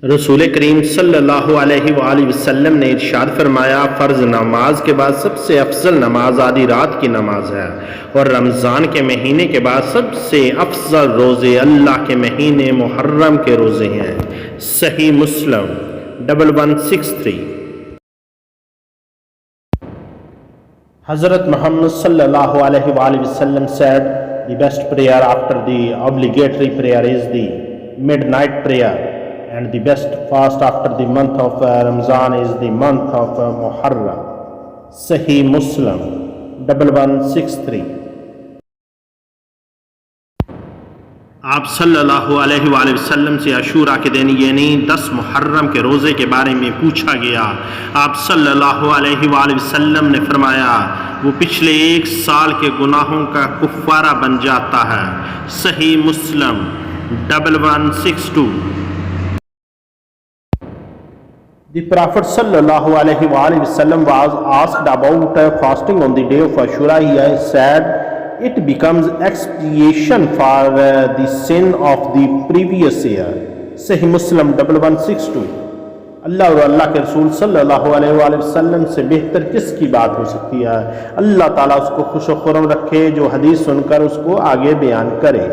رسول کریم صلی اللہ علیہ وآلہ وسلم نے ارشاد فرمایا، فرض نماز کے بعد سب سے افضل نماز آدھی رات کی نماز ہے، اور رمضان کے مہینے کے بعد سب سے افضل روزے اللہ کے مہینے محرم کے روزے ہیں۔ صحیح مسلم 1163۔ حضرت محمد صلی اللہ علیہ وآلہ وسلم said, the best prayer after the obligatory prayer is the midnight prayer, and the best fast after the month of Ramzan is the month of Muharram. Sahih Muslim 1163۔ آپ صلی اللہ علیہ وآلہ وسلم سے عاشورہ کے دن یعنی 10 محرم کے روزے کے بارے میں پوچھا گیا۔ آپ صلی اللہ علیہ وآلہ وسلم نے فرمایا، وہ پچھلے 1 سال کے گناہوں کا کفارہ بن جاتا ہے۔ صحیح مسلم 1162۔ The Prophet sallallahu alaihi wasallam was asked about fasting on the day of Ashura. He said, it becomes expiation for the sin of the previous year. Sahih Muslim 1162۔ اللہ اور اللہ کے رسول صلی اللہ علیہ وآلہ وسلم سے بہتر کس کی بات ہو سکتی ہے؟ اللہ تعالیٰ اس کو خوش و خرم رکھے جو حدیث سن کر اس کو آگے بیان کرے۔